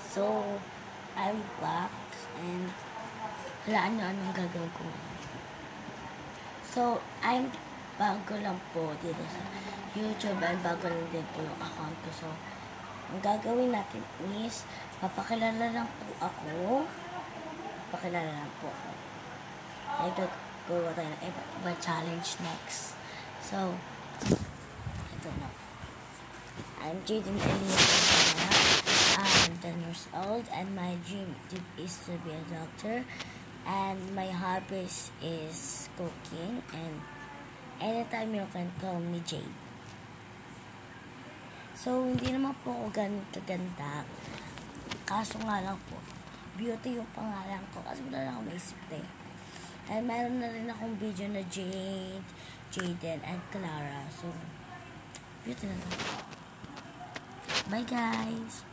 So, I'm back and wala na anong gagawin ko. So, I'm bago lang po dito sa YouTube and bago lang din po yung account ko. So, ang gagawin natin is papakilala lang po ako. Papakilala lang po ako. Ay, gagawa tayo ng iba challenge next. So, ito na. I'm Jaden Elias. I'm 10 years old and my dream is to be a doctor. And my hobbies is cooking, and anytime you can call me Jade. So, hindi naman po ako ganun kaganda. Kaso nga lang po, beauty yung pangalan ko. Kasi wala lang ako maisip eh. And meron na rin akong video na Jade, Jaden, and Clara. So, beauty na lang. Bye guys!